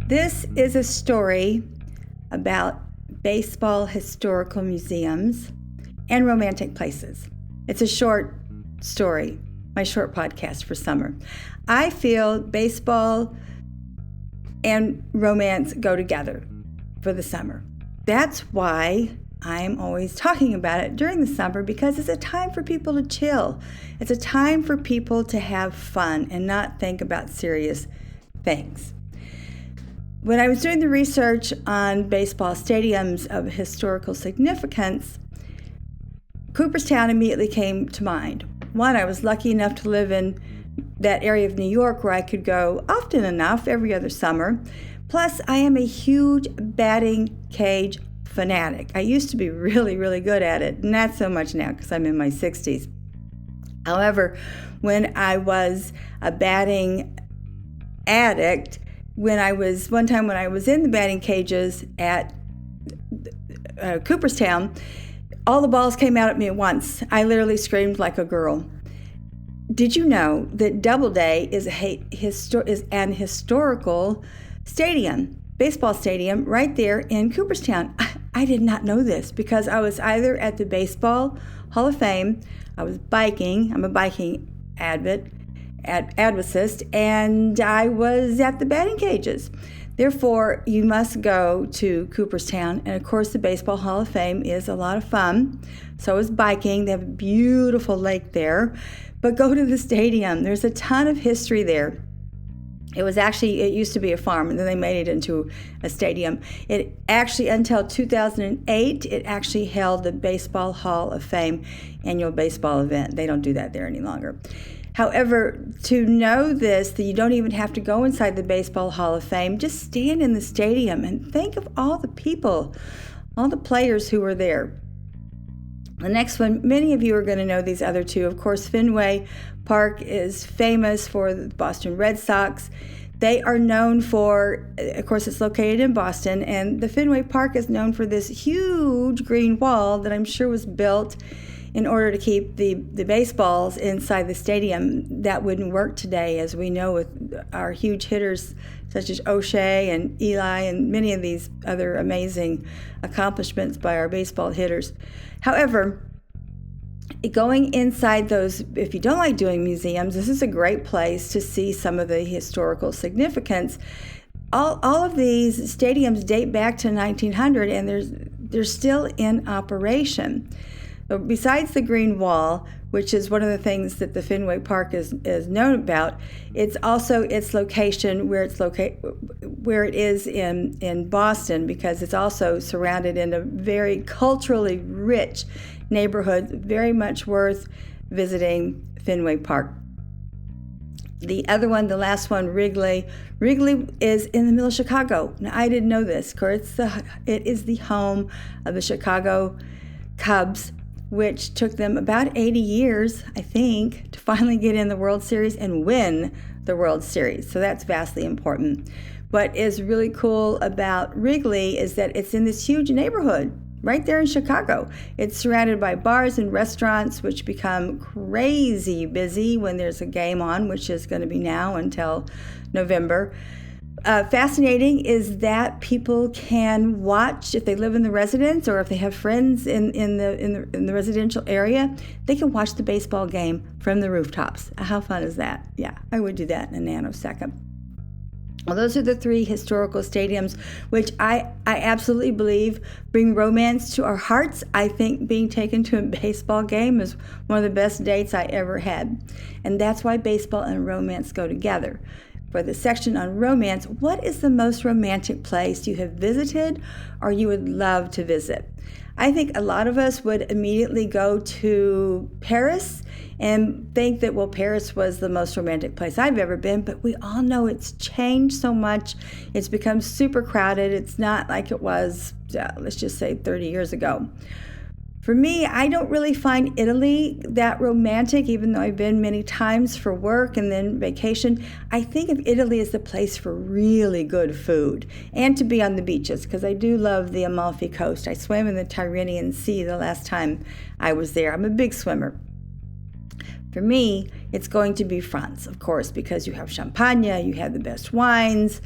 This is a story about baseball historical museums and romantic places. It's a short story, my short podcast for summer. I feel baseball and romance go together for the summer. That's why I'm always talking about it during the summer, because it's a time for people to chill. It's a time for people to have fun and not think about serious things. When I was doing the research on baseball stadiums of historical significance, Cooperstown immediately came to mind. One, I was lucky enough to live in that area of New York where I could go often enough every other summer. Plus, I am a huge batting cage fanatic. I used to be really, really good at it, not so much now because I'm in my 60s. However, when I was a batting addict, when I was in the batting cages at Cooperstown, all the balls came out at me at once. I literally screamed like a girl. Did you know that Doubleday is an historical stadium, baseball stadium, right there in Cooperstown? I did not know this because I was either at the Baseball Hall of Fame, I was biking, I'm a biking advocist, and I was at the batting cages. Therefore, you must go to Cooperstown, and of course the Baseball Hall of Fame is a lot of fun. So is biking. They have a beautiful lake there. But go to the stadium. There's a ton of history there. It used to be a farm, and then they made it into a stadium. It actually, until 2008, it actually held the Baseball Hall of Fame annual baseball event. They don't do that there any longer. However, to know this, that you don't even have to go inside the Baseball Hall of Fame, just stand in the stadium and think of all the people, all the players who were there. The next one, many of you are going to know these other two. Of course, Fenway Park is famous for the Boston Red Sox. They are known for, of course, it's located in Boston, and the Fenway Park is known for this huge green wall that I'm sure was built in order to keep the baseballs inside the stadium. That wouldn't work today, as we know, with our huge hitters such as O'Shea and Eli and many of these other amazing accomplishments by our baseball hitters. However, going inside those, if you don't like doing museums, this is a great place to see some of the historical significance. All of these stadiums date back to 1900, and they're still in operation. But besides the green wall, which is one of the things that the Fenway Park is known about, it's also its location where it is in Boston, because it's also surrounded in a very culturally rich neighborhood, very much worth visiting Fenway Park. The other one, the last one, Wrigley is in the middle of Chicago. Now, I didn't know this. Of course, it is the home of the Chicago Cubs, which took them about 80 years, I think, to finally get in the World Series and win the World Series. So that's vastly important. What is really cool about Wrigley is that it's in this huge neighborhood right there in Chicago. It's surrounded by bars and restaurants, which become crazy busy when there's a game on, which is going to be now until November. Fascinating is that people can watch, if they live in the residence or if they have friends in the residential area, they can watch the baseball game from the rooftops. How fun is that? Yeah, I would do that in a nanosecond. Well, those are the three historical stadiums, which I absolutely believe bring romance to our hearts. I think being taken to a baseball game is one of the best dates I ever had. And that's why baseball and romance go together. For the section on romance, what is the most romantic place you have visited or you would love to visit? I think a lot of us would immediately go to Paris and think that, well, Paris was the most romantic place I've ever been, but we all know it's changed so much. It's become super crowded. It's not like it was, let's just say 30 years ago. For me, I don't really find Italy that romantic, even though I've been many times for work and then vacation. I think of Italy as the place for really good food and to be on the beaches, because I do love the Amalfi Coast. I swam in the Tyrrhenian Sea the last time I was there. I'm a big swimmer. For me, it's going to be France, of course, because you have Champagne, you have the best wines,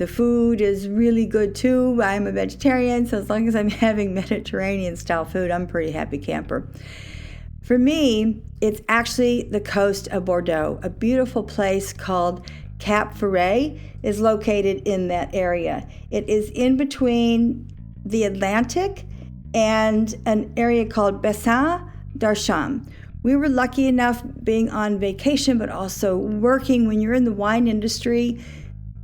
The food is really good too. I'm a vegetarian, so as long as I'm having Mediterranean-style food, I'm a pretty happy camper. For me, it's actually the coast of Bordeaux. A beautiful place called Cap Ferret is located in that area. It is in between the Atlantic and an area called Bassin d'Archamps. We were lucky enough being on vacation, but also working. When you're in the wine industry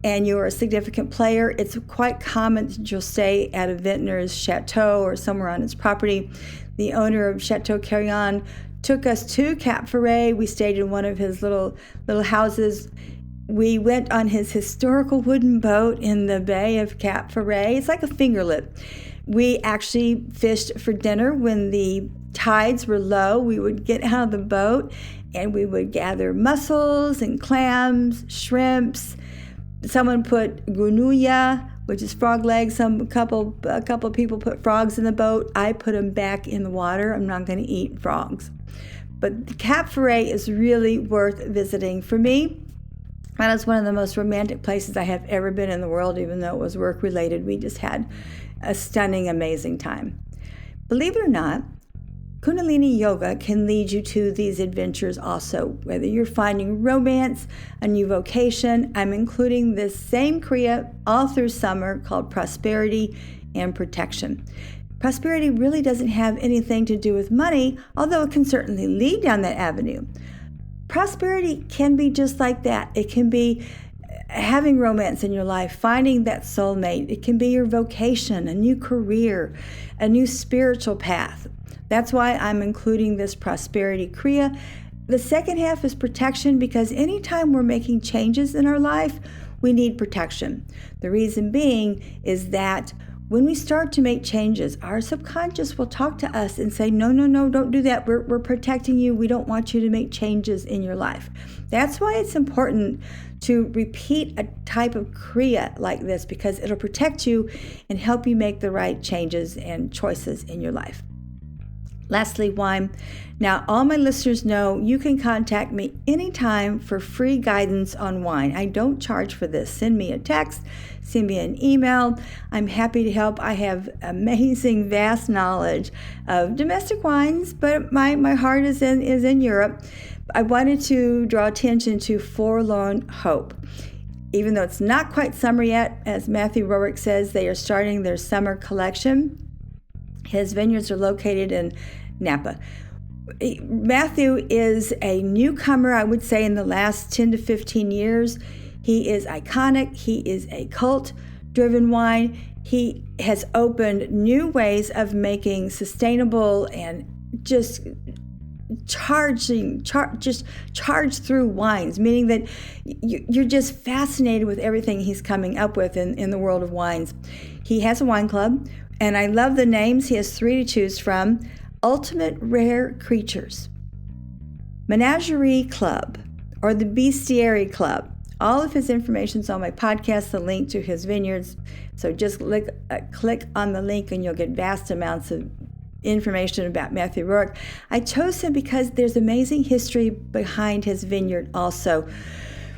and you're a significant player, it's quite common that you'll stay at a vintner's chateau or somewhere on his property. The owner of Chateau Carillon took us to Cap Ferret. We stayed in one of his little houses. We went on his historical wooden boat in the bay of Cap Ferret. It's like a fingerlip. We actually fished for dinner when the tides were low. We would get out of the boat and we would gather mussels and clams, shrimps. Someone put grenouille, which is frog legs. A couple of people put frogs in the boat. I put them back in the water. I'm not going to eat frogs. But Cap Ferret is really worth visiting. For me, that is one of the most romantic places I have ever been in the world, even though it was work-related. We just had a stunning, amazing time. Believe it or not, Kundalini Yoga can lead you to these adventures also. Whether you're finding romance, a new vocation, I'm including this same Kriya all through summer called Prosperity and Protection. Prosperity really doesn't have anything to do with money, although it can certainly lead down that avenue. Prosperity can be just like that. It can be having romance in your life, finding that soulmate. It can be your vocation, a new career, a new spiritual path. That's why I'm including this Prosperity Kriya. The second half is protection, because anytime we're making changes in our life, we need protection. The reason being is that when we start to make changes, our subconscious will talk to us and say, no, don't do that. We're protecting you. We don't want you to make changes in your life. That's why it's important to repeat a type of Kriya like this, because it'll protect you and help you make the right changes and choices in your life. Lastly, wine. Now, all my listeners know you can contact me anytime for free guidance on wine. I don't charge for this. Send me a text, send me an email. I'm happy to help. I have amazing, vast knowledge of domestic wines, but my heart is in Europe. I wanted to draw attention to Forlorn Hope. Even though it's not quite summer yet, as Matthew Rorick says, they are starting their summer collection. His vineyards are located in Napa. Matthew is a newcomer, I would say, in the last 10 to 15 years. He is iconic. He is a cult-driven wine. He has opened new ways of making sustainable and just charge through wines, meaning that you're just fascinated with everything he's coming up with in the world of wines. He has a wine club, and I love the names. He has 3 to choose from: Ultimate Rare Creatures, Menagerie Club, or the Bestiary Club. All of his information is on my podcast, the link to his vineyards. So just click on the link and you'll get vast amounts of information about Matthew Rorick. I chose him because there's amazing history behind his vineyard also,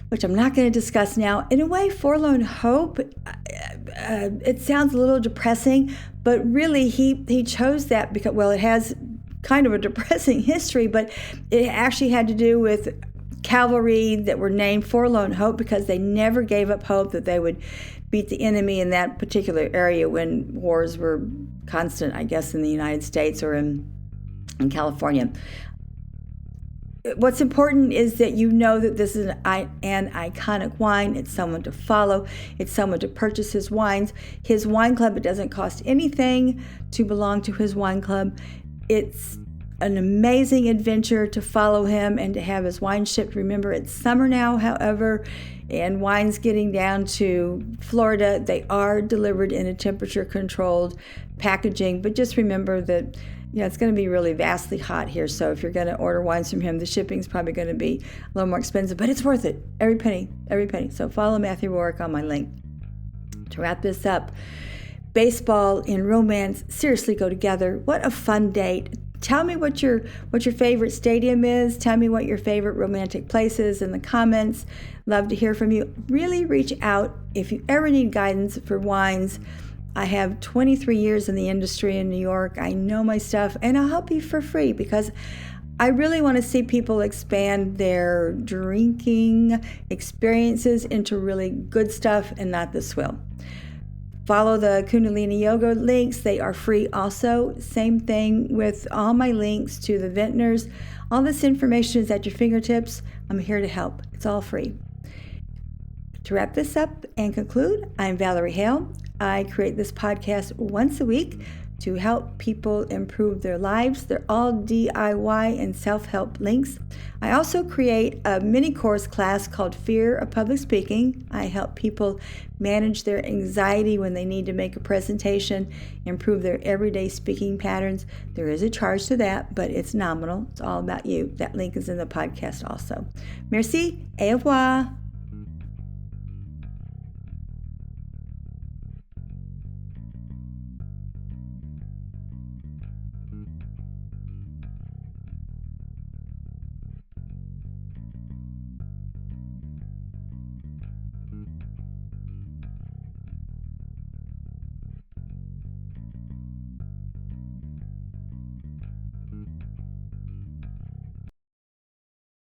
which I'm not going to discuss now. In a way, Forlorn Hope, it sounds a little depressing, but really he chose that because, well, it has kind of a depressing history, but it actually had to do with cavalry that were named Forlorn Hope because they never gave up hope that they would beat the enemy in that particular area when wars were constant, I guess, in the United States or in California. What's important is that you know that this is an iconic wine. It's someone to follow. It's someone to purchase his wines. His wine club, it doesn't cost anything to belong to his wine club. It's an amazing adventure to follow him and to have his wine shipped. Remember, it's summer now, however, and wine's getting down to Florida. They are delivered in a temperature-controlled packaging, but just remember that it's going to be really vastly hot here. So if you're going to order wines from him, the shipping's probably going to be a little more expensive, but it's worth it. Every penny, every penny. So follow Matthew Rorick on my link. To wrap this up, baseball and romance seriously go together. What a fun date. Tell me what your favorite stadium is. Tell me what your favorite romantic place is in the comments. Love to hear from you. Really reach out if you ever need guidance for wines. I have 23 years in the industry in New York. I know my stuff, and I'll help you for free because I really want to see people expand their drinking experiences into really good stuff and not the swill. Follow the Kundalini Yoga links. They are free also. Same thing with all my links to the vintners. All this information is at your fingertips. I'm here to help. It's all free. To wrap this up and conclude, I'm Valerie Hale. I create this podcast once a week to help people improve their lives. They're all DIY and self-help links. I also create a mini course class called Fear of Public Speaking. I help people manage their anxiety when they need to make a presentation, improve their everyday speaking patterns. There is a charge to that, but it's nominal. It's all about you. That link is in the podcast also. Merci, au revoir.